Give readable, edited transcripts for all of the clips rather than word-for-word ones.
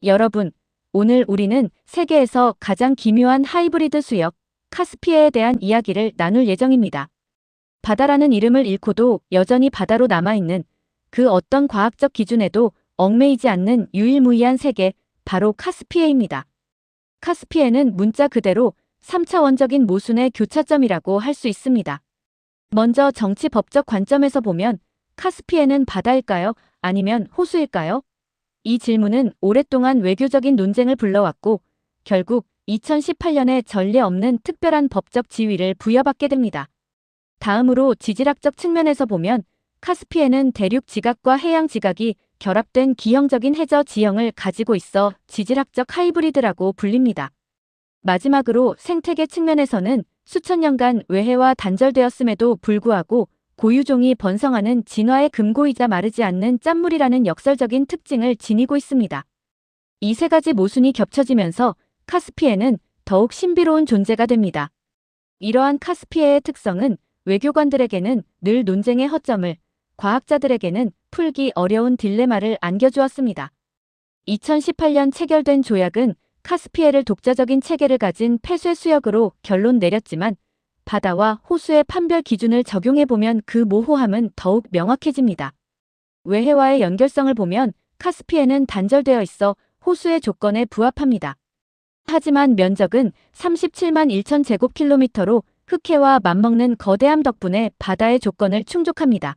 여러분, 오늘 우리는 세계에서 가장 기묘한 하이브리드 수역, 카스피해에 대한 이야기를 나눌 예정입니다. 바다라는 이름을 잃고도 여전히 바다로 남아있는 그 어떤 과학적 기준에도 얽매이지 않는 유일무이한 세계, 바로 카스피해입니다. 카스피해는 문자 그대로 3차원적인 모순의 교차점이라고 할 수 있습니다. 먼저 정치 법적 관점에서 보면 카스피해는 바다일까요? 아니면 호수일까요? 이 질문은 오랫동안 외교적인 논쟁을 불러왔고 결국 2018년에 전례 없는 특별한 법적 지위를 부여받게 됩니다. 다음으로 지질학적 측면에서 보면 카스피해는 대륙 지각과 해양 지각이 결합된 기형적인 해저 지형을 가지고 있어 지질학적 하이브리드라고 불립니다. 마지막으로 생태계 측면에서는 수천 년간 외해와 단절되었음에도 불구하고 고유종이 번성하는 진화의 금고이자 마르지 않는 짠물이라는 역설적인 특징을 지니고 있습니다. 이 세 가지 모순이 겹쳐지면서 카스피해는 더욱 신비로운 존재가 됩니다. 이러한 카스피해의 특성은 외교관들에게는 늘 논쟁의 허점을, 과학자들에게는 풀기 어려운 딜레마를 안겨주었습니다. 2018년 체결된 조약은 카스피해를 독자적인 체계를 가진 폐쇄 수역으로 결론 내렸지만 바다와 호수의 판별 기준을 적용해보면 그 모호함은 더욱 명확해집니다. 외해와의 연결성을 보면 카스피해는 단절되어 있어 호수의 조건에 부합합니다. 하지만 면적은 37만 1천 제곱킬로미터로 흑해와 맞먹는 거대함 덕분에 바다의 조건을 충족합니다.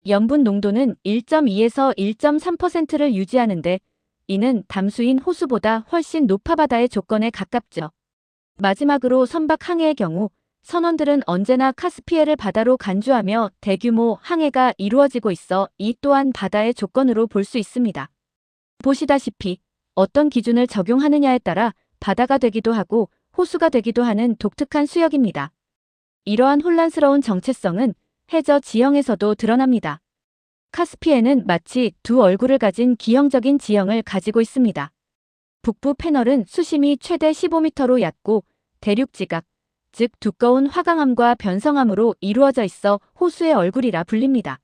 염분 농도는 1.2에서 1.3%를 유지하는데 이는 담수인 호수보다 훨씬 높아 바다의 조건에 가깝죠. 마지막으로 선박 항해의 경우 선원들은 언제나 카스피해를 바다로 간주하며 대규모 항해가 이루어지고 있어 이 또한 바다의 조건으로 볼 수 있습니다. 보시다시피 어떤 기준을 적용하느냐에 따라 바다가 되기도 하고 호수가 되기도 하는 독특한 수역입니다. 이러한 혼란스러운 정체성은 해저 지형에서도 드러납니다. 카스피해는 마치 두 얼굴을 가진 기형적인 지형을 가지고 있습니다. 북부 패널은 수심이 최대 15m로 얕고 대륙 지각, 즉 두꺼운 화강암과 변성암으로 이루어져 있어 호수의 얼굴이라 불립니다.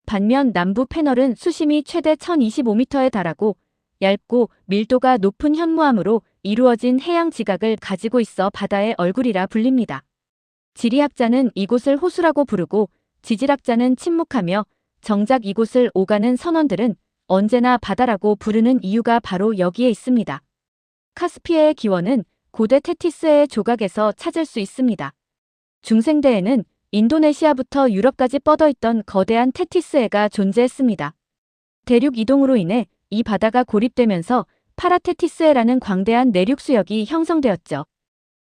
반면 남부 패널은 수심이 최대 1025m에 달하고 얇고 밀도가 높은 현무암으로 이루어진 해양 지각을 가지고 있어 바다의 얼굴이라 불립니다. 지리학자는 이곳을 호수라고 부르고 지질학자는 침묵하며 정작 이곳을 오가는 선원들은 언제나 바다라고 부르는 이유가 바로 여기에 있습니다. 카스피해의 기원은 고대 테티스해의 조각에서 찾을 수 있습니다. 중생대에는 인도네시아부터 유럽까지 뻗어있던 거대한 테티스해가 존재했습니다. 대륙 이동으로 인해 이 바다가 고립되면서 파라테티스해라는 광대한 내륙 수역이 형성되었죠.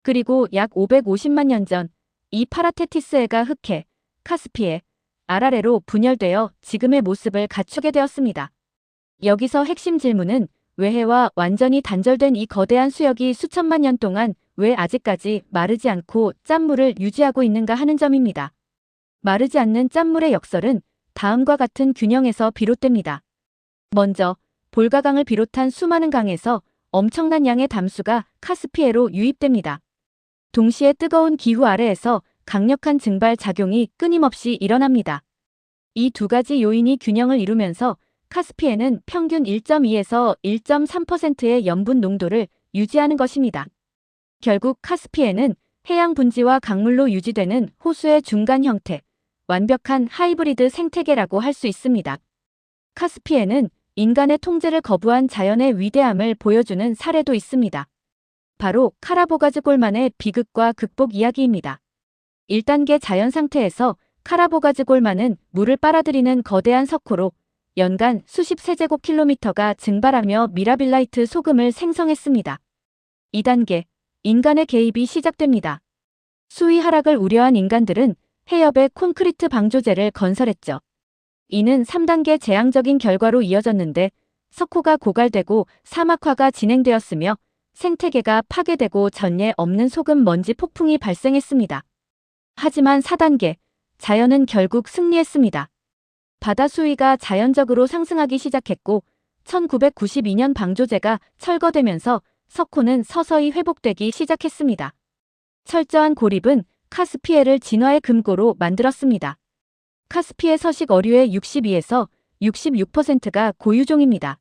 그리고 약 550만 년 전 이 파라테티스해가 흑해, 카스피해, 아라레로 분열되어 지금의 모습을 갖추게 되었습니다. 여기서 핵심 질문은 외해와 완전히 단절된 이 거대한 수역이 수천만 년 동안 왜 아직까지 마르지 않고 짠물을 유지하고 있는가 하는 점입니다. 마르지 않는 짠물의 역설은 다음과 같은 균형에서 비롯됩니다. 먼저 볼가강을 비롯한 수많은 강에서 엄청난 양의 담수가 카스피해로 유입됩니다. 동시에 뜨거운 기후 아래에서 강력한 증발 작용이 끊임없이 일어납니다. 이 두 가지 요인이 균형을 이루면서 카스피해는 평균 1.2에서 1.3%의 염분 농도를 유지하는 것입니다. 결국 카스피해는 해양 분지와 강물로 유지되는 호수의 중간 형태, 완벽한 하이브리드 생태계라고 할 수 있습니다. 카스피해는 인간의 통제를 거부한 자연의 위대함을 보여주는 사례도 있습니다. 바로 카라보가즈골만의 비극과 극복 이야기입니다. 1단계 자연 상태에서 카라보가즈골만은 물을 빨아들이는 거대한 석호로 연간 수십 세제곱킬로미터가 증발하며 미라빌라이트 소금을 생성했습니다. 2단계, 인간의 개입이 시작됩니다. 수위 하락을 우려한 인간들은 해협에 콘크리트 방조제를 건설했죠. 이는 3단계 재앙적인 결과로 이어졌는데 석호가 고갈되고 사막화가 진행되었으며 생태계가 파괴되고 전례 없는 소금 먼지 폭풍이 발생했습니다. 하지만 4단계, 자연은 결국 승리했습니다. 바다 수위가 자연적으로 상승하기 시작했고 1992년 방조제가 철거되면서 석호는 서서히 회복되기 시작했습니다. 철저한 고립은 카스피해를 진화의 금고로 만들었습니다. 카스피해 서식 어류의 62에서 66%가 고유종입니다.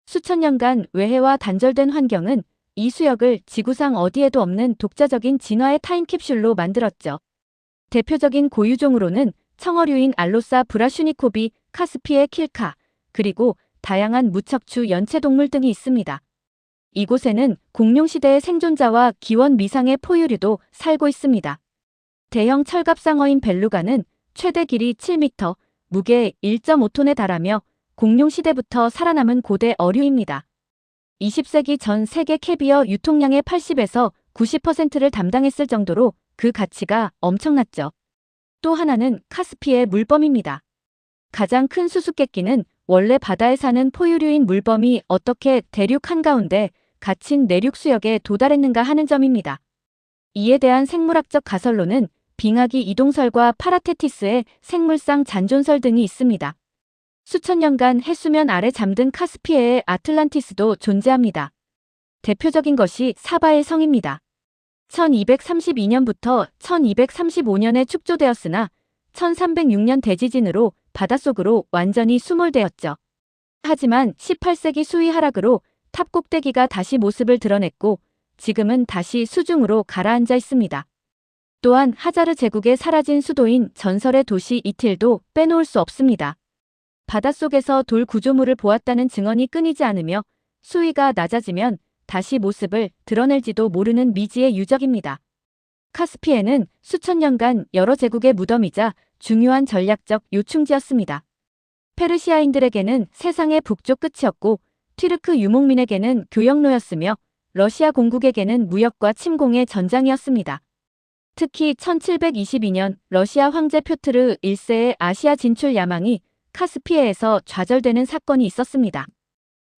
수천 년간 외해와 단절된 환경은 이 수역을 지구상 어디에도 없는 독자적인 진화의 타임캡슐로 만들었죠. 대표적인 고유종으로는 청어류인 알로사 브라슈니코비, 카스피의 킬카, 그리고 다양한 무척추 연체동물 등이 있습니다. 이곳에는 공룡시대의 생존자와 기원 미상의 포유류도 살고 있습니다. 대형 철갑상어인 벨루가는 최대 길이 7m, 무게 1.5톤에 달하며 공룡시대부터 살아남은 고대 어류입니다. 20세기 전 세계 캐비어 유통량의 80에서 90%를 담당했을 정도로 그 가치가 엄청났죠. 또 하나는 카스피의 물범입니다. 가장 큰 수수께끼는 원래 바다에 사는 포유류인 물범이 어떻게 대륙 한가운데 갇힌 내륙 수역에 도달했는가 하는 점입니다. 이에 대한 생물학적 가설로는 빙하기 이동설과 파라테티스의 생물상 잔존설 등이 있습니다. 수천 년간 해수면 아래 잠든 카스피해의 아틀란티스도 존재합니다. 대표적인 것이 사바의 성입니다. 1232년부터 1235년에 축조되었으나 1306년 대지진으로 바닷속으로 완전히 수몰되었죠. 하지만 18세기 수위 하락으로 탑 꼭대기가 다시 모습을 드러냈고 지금은 다시 수중으로 가라앉아 있습니다. 또한 하자르 제국의 사라진 수도인 전설의 도시 이틸도 빼놓을 수 없습니다. 바닷속에서 돌 구조물을 보았다는 증언이 끊이지 않으며 수위가 낮아지면 다시 모습을 드러낼지도 모르는 미지의 유적입니다. 카스피해는 수천 년간 여러 제국의 무덤이자 중요한 전략적 요충지였습니다. 페르시아인들에게는 세상의 북쪽 끝이었고 튀르크 유목민에게는 교역로였으며 러시아 공국에게는 무역과 침공의 전장이었습니다. 특히 1722년 러시아 황제 표트르 1세의 아시아 진출 야망이 카스피해에서 좌절되는 사건이 있었습니다.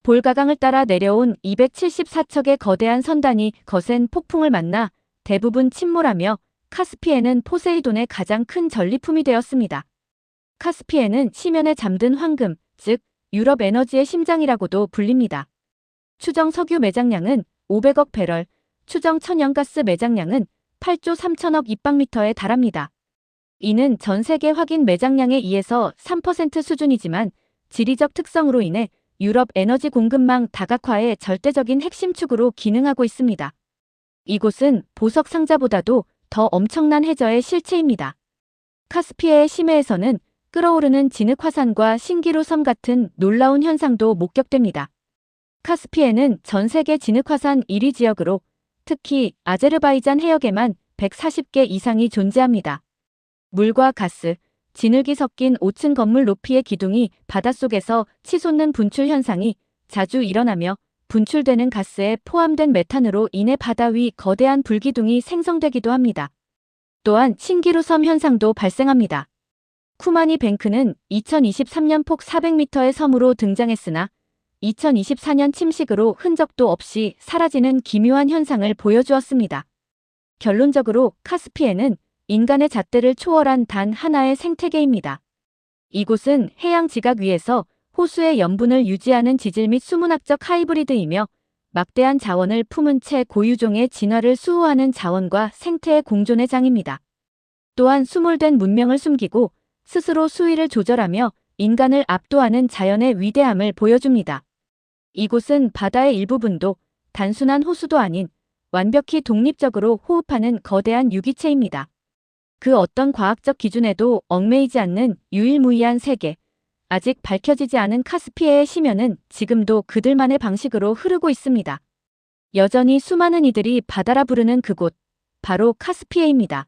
볼가강을 따라 내려온 274척의 거대한 선단이 거센 폭풍을 만나 대부분 침몰하며 카스피해는 포세이돈의 가장 큰 전리품이 되었습니다. 카스피해는 시면에 잠든 황금, 즉 유럽 에너지의 심장이라고도 불립니다. 추정 석유 매장량은 500억 배럴, 추정 천연가스 매장량은 8조 3천억 입방미터에 달합니다. 이는 전 세계 확인 매장량의 2에서 3% 수준이지만 지리적 특성으로 인해 유럽 에너지 공급망 다각화의 절대적인 핵심 축으로 기능하고 있습니다. 이곳은 보석 상자보다도 더 엄청난 해저의 실체입니다. 카스피해의 심해에서는 끓어오르는 진흙 화산과 신기루 섬 같은 놀라운 현상도 목격됩니다. 카스피해는 전 세계 진흙 화산 1위 지역으로 특히 아제르바이잔 해역에만 140개 이상이 존재합니다. 물과 가스, 진흙이 섞인 5층 건물 높이의 기둥이 바닷속에서 치솟는 분출 현상이 자주 일어나며 분출되는 가스에 포함된 메탄으로 인해 바다 위 거대한 불기둥이 생성되기도 합니다. 또한 신기루 섬 현상도 발생합니다. 쿠마니 뱅크는 2023년 폭 400m의 섬으로 등장했으나 2024년 침식으로 흔적도 없이 사라지는 기묘한 현상을 보여주었습니다. 결론적으로 카스피해는 인간의 잣대를 초월한 단 하나의 생태계입니다. 이곳은 해양 지각 위에서 호수의 염분을 유지하는 지질 및 수문학적 하이브리드이며 막대한 자원을 품은 채 고유종의 진화를 수호하는 자원과 생태의 공존의 장입니다. 또한 수몰된 문명을 숨기고 스스로 수위를 조절하며 인간을 압도하는 자연의 위대함을 보여줍니다. 이곳은 바다의 일부분도 단순한 호수도 아닌 완벽히 독립적으로 호흡하는 거대한 유기체입니다. 그 어떤 과학적 기준에도 얽매이지 않는 유일무이한 세계, 아직 밝혀지지 않은 카스피해의 심연은 지금도 그들만의 방식으로 흐르고 있습니다. 여전히 수많은 이들이 바다라 부르는 그곳, 바로 카스피해입니다.